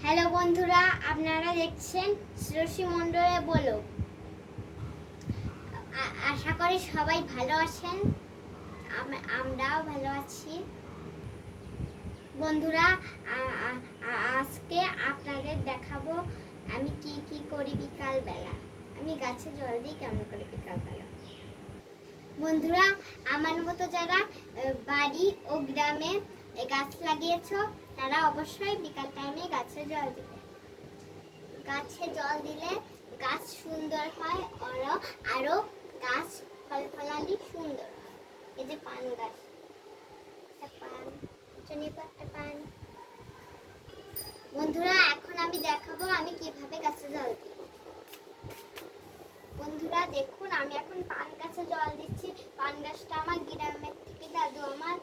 Hello বন্ধুরা, আপনারা দেখছেন শ্রেয়সী মণ্ডলে বলো। আশা করি সবাই ভালো আছেন, আমরাও ভালো আছি। বন্ধুরা, আজকে আপনাদের দেখাবো আমি কি কি করি বিকালবেলা। আমি গাছে জল দিই কেমন করে বিকালবেলা। বন্ধুরা, আমার মতো যারা বাড়ি ও গ্রামে গাছ লাগিয়েছো তারা অবশ্যই বিকাল টাইমে গাছে জল দিবে। গাছে জল দিলে গাছ সুন্দর হয়, আরো গাছ ফল ফলালি সুন্দর হয়। এই যে পান গাছ, পান। বন্ধুরা, এখন আমি দেখাবো আমি কিভাবে গাছে জল দিই। বন্ধুরা দেখুন, আমি এখন পান গাছে জল দিচ্ছি। পান গাছটা আমার গ্রামের থেকে দাদু আমার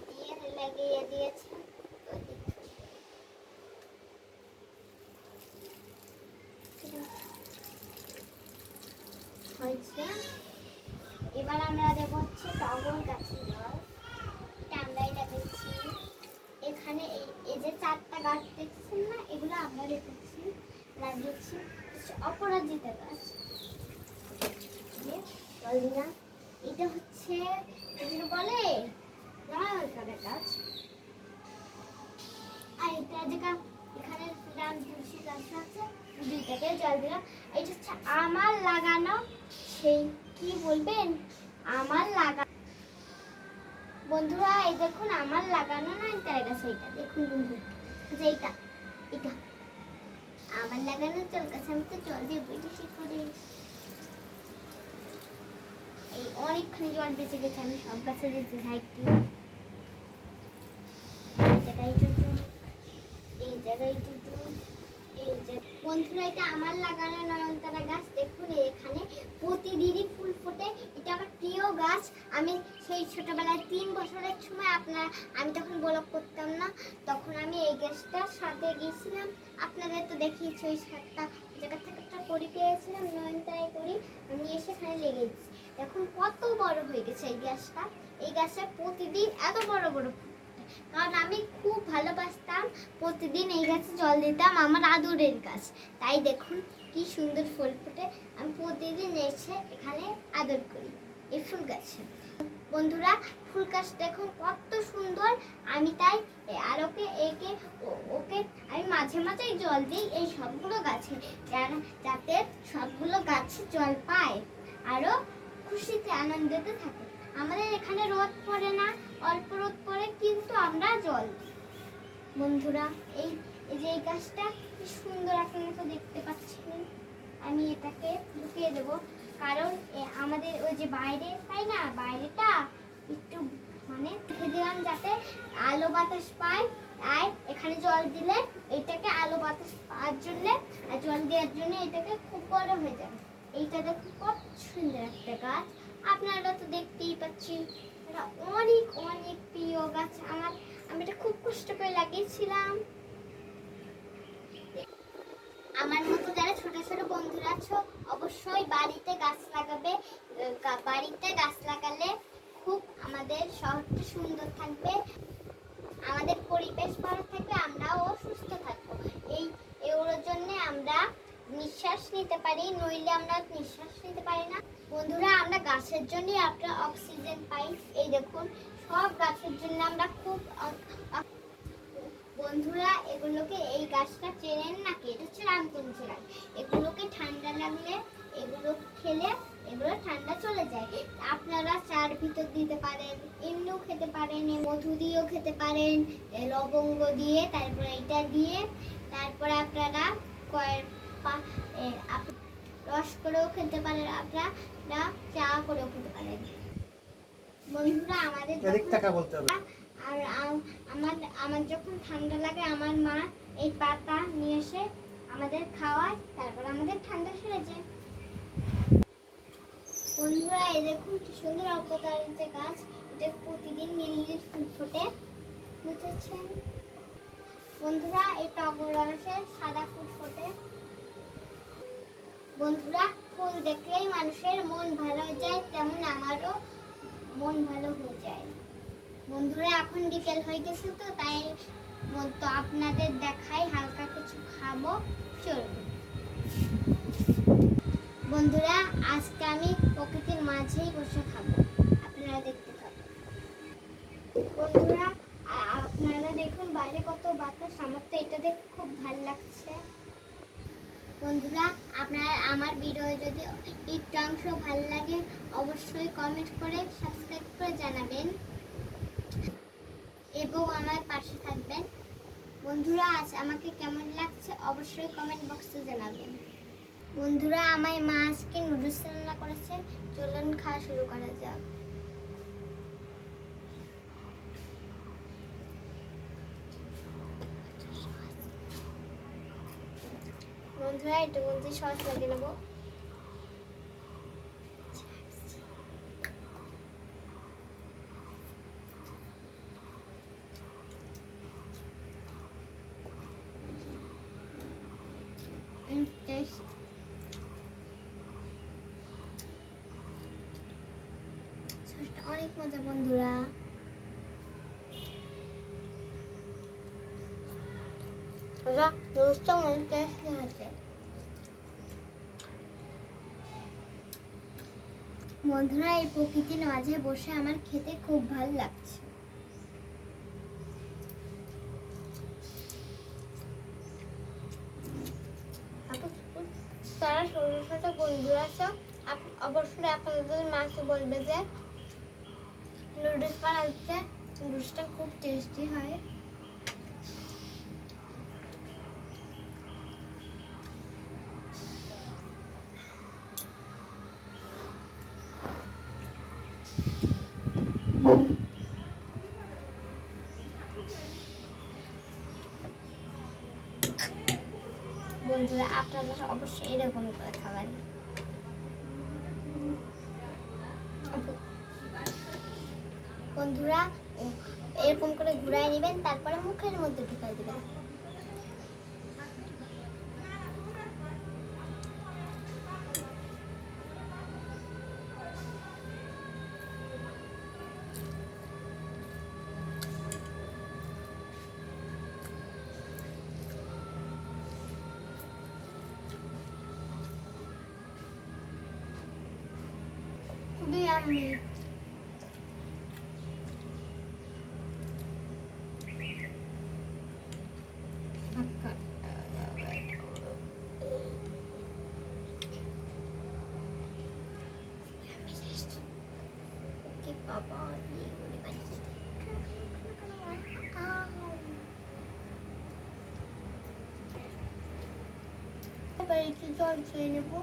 দিয়ে লাগিয়ে দিয়েছে। হয়েছে, এবার আমরা দেবো হচ্ছে টগর গাছের জল। আমরাই লাগিয়েছি। এখানে এই যে 4টা গাছ দেখছেন না, এগুলো আমরা লাগিয়েছি। অপরাজিতা গাছ, এটা হচ্ছে বলে লাল কালার গাছ। আর এটা যেটা এখানে রাম তুলসী গাছ আছে, দুইটাকে জল দিলাম। এটা হচ্ছে আমার লাগানো, সেই কি বলবেন আমার লাগা। বন্ধুরা এই দেখুন আমার লাগানো নয়নতারা গাছ। এইটা দেখুন বন্ধুরা, যে এটা আমার লাগানো জল গাছ। আমি তো জল দিয়ে বেশি করে এই অনেকখানি জল বেঁচে গেছে। আমি সব গাছে দিতে চাই একটু। এই জায়গায় বন্ধুরা, এটা আমার লাগানো নয়নতারা গাছ। দেখুন এখানে প্রতিদিনই ফুল ফোটে। এটা আমার প্রিয় গাছ। আমি সেই ছোটবেলায় 3 বছরের সময় আমি তখন ব্লগ করতাম না, তখন আমি এই গাছটার সাথে গিয়েছিলাম। আপনাদের তো দেখিয়েছি, ওই 7টা জায়গা থেকে একটা করি পেয়েছিলাম, নয়নতারাই করি আমি এসে এখানে লেগে গেছি। এখন কত বড় হয়ে গেছে এই গাছটা। এই গাছে প্রতিদিন এত বড় বড়, কারণ আমি খুব ভালোবাসতাম, প্রতিদিন এই গাছে জল দিতাম। আমার আদরের গাছ, তাই দেখুন কি সুন্দর ফুল ফোটে। আমি প্রতিদিন এসে এখানে আদর করি এই ফুল গাছে। বন্ধুরা, ফুল গাছ দেখুন কত সুন্দর। আমি তাই আর ওকে আমি মাঝে মাঝেই জল দিই এই সবগুলো গাছে, যাতে সবগুলো গাছে জল পায়, আরো খুশিতে আনন্দতে থাকে। আমাদের এখানে রোদ পড়ে না, অল্প রোদ পড়ে, কিন্তু আমরা জল দিই। বন্ধুরা, এই যে এই গাছটা কি সুন্দর আপনারা তো দেখতে পাচ্ছেন। আমি এটাকে ঢুকিয়ে দেব, কারণ আমাদের ওই যে বাইরে তাই না, বাইরেটা একটু মানে ঢেকে দিলাম যাতে আলো বাতাস পায়। আর এখানে জল দিলে এটাকে আলো বাতাস পাওয়ার জন্য আর জল দেওয়ার জন্য এটাকে খুব বড় হয়ে যাবে। এইটা দেখুন কত সুন্দর একটা গাছ, আপনারা তো দেখতেই পাচ্ছেন। এটা অনেক অনেক প্রিয় গাছ আমার। আমি এটা খুব কষ্ট করে লাগিয়েছিলাম। আমার মতো যারা ছোট ছোট বন্ধুরা আছো, অবশ্যই বাড়িতে গাছ লাগাবে। বাড়িতে গাছ লাগালে খুব আমাদের শহরটা সুন্দর থাকবে, আমাদের পরিবেশ ভালো থাকবে, আমরাও সুস্থ থাকবো। এগুলোর জন্য আমরা নিঃশ্বাস নিতে পারি, নইলে আমরা নিঃশ্বাস নিতে পারি না। বন্ধুরা, আমরা গাছের জন্যই আমরা অক্সিজেন পাই। এই দেখুন সব গাছের জন্য আমরা খুব। বন্ধুরা, এগুলোকে এই গাছটা চেনেন নাকি? এটা হচ্ছে রামতুলসী গাছ। এগুলোকে ঠান্ডা লাগলে এগুলো খেলে এগুলো ঠান্ডা চলে যায়। আপনারা চার ভিতর দিতে পারেন, এমনিও খেতে পারেন, মধু দিয়েও খেতে পারেন, লবঙ্গ দিয়ে, তারপরে এটা দিয়ে, তারপরে আপনারা রস করেও খেতে পারেন, আপনারা চা করেও খেতে পারেন। বন্ধুরা, আমাদের আর আমার যখন ঠান্ডা লাগে আমার মা এই পাতা নিয়ে এসে আমাদের খাওয়ায়, তারপর আমাদের ঠান্ডা সেরে যায়। বন্ধুরা, এই দেখুন কি সুন্দর অপরাজিতা গাছ। এটা প্রতিদিন মিলিয়ে ফুল ফোটে, বুঝেছেন? বন্ধুরা, এই টগর গাছের সাদা ফুল ফোটে। বন্ধুরা, ফুল দেখলেই মানুষের মন ভালো হয়ে যায়, তেমন আমারও মন ভালো হয়ে যায়। বন্ধুরা, এখন বিকেল হয়ে গেছে, তো তাই তো আপনাদের দেখাই হালকা কিছু খাবো, চলুন। বন্ধুরা, আজকে আমি প্রকৃতির মাঝেই বসে খাবো, আপনারা দেখতে থাকুন। বন্ধুরা, আপনারা দেখুন বাইরে কত বাতাস, আমার তো এটা দেখে খুব ভালো লাগছে। বন্ধুরা, আপনার আমার ভিডিও যদি একটু অংশ ভালো লাগে অবশ্যই কমেন্ট করে সাবস্ক্রাইব করে জানাবেন এবং আমার পাশে থাকবেন। বন্ধুরা, আজ আমাকে কেমন লাগছে অবশ্যই কমেন্ট বক্সে জানাবেন। বন্ধুরা, আমার মা আজকে নুডলস রান্না করেছে, চলুন খাওয়া শুরু করা যাক। বন্ধুরা, একটু বলতে সস লাগিয়ে নেবো। সসটা অনেক মজা বন্ধুরা। নুডলসটা অনেক টেস্টি হয়েছে। বন্ধুরা, এই প্রকৃতির মাঝে বসে আমার খেতে খুব ভালো লাগছে। তারা ছোট ছোট বন্ধুরা সব অবশ্যই আপনাদের মাকে বলবে যে নুডলস বানাতে, নুডলসটা খুব টেস্টি হয়। বন্ধুরা, আপনারা অবশ্যই এরকম করে খাবেন। বন্ধুরা, এরকম করে ঘুরাই নেবেন, তারপরে মুখের মধ্যে ঢুকাই দিবেন। খুবই আমি বাবা এবার একটু জল খেয়ে নেবো।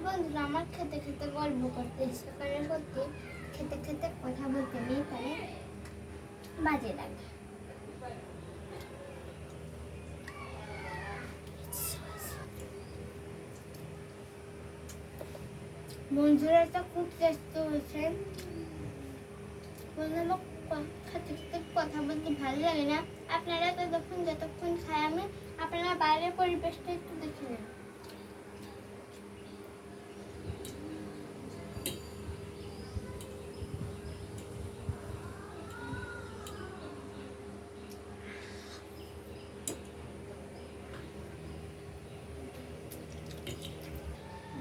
বন্ধুরা, আমার খেতে খেতে গল্প করতে ইচ্ছে করে, সত্যি খেতে খেতে কথা বলতে নেই পারে, বাজে লাগে। বন্ধুরা, এটা খুব টেস্টি হয়েছে। বন্ধুরা, খেতে খেতে কথা বলতে ভালো লাগে না? আপনারা তো যতক্ষণ খাই আমি, আপনারা বাইরের পরিবেশটা একটু দেখে নেন।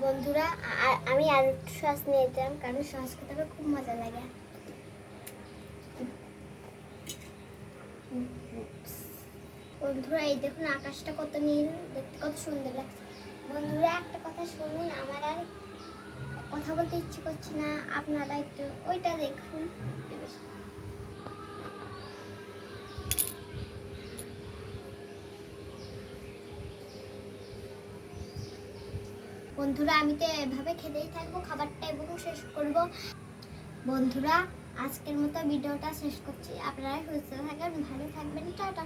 বন্ধুরা, আমি আর একটু সস নিয়েছিলাম, কারণ সস খেতে আমার খুব মজা লাগে। বন্ধুরা, এই দেখুন আকাশটা কত নীল, দেখতে কত সুন্দর লাগছে। বন্ধুরা, একটা কথা শুনুন, আমার আর কথা বলতে ইচ্ছে করছে না, আপনারা একটু ওইটা দেখুন। বন্ধুরা, আমি তো এভাবে খেতেই থাকবো, খাবারটা এবং শেষ করব। বন্ধুরা, আজকের মতো ভিডিওটা শেষ করছি। আপনারা সুস্থ থাকবেন, ভালো থাকবেন, টাটা।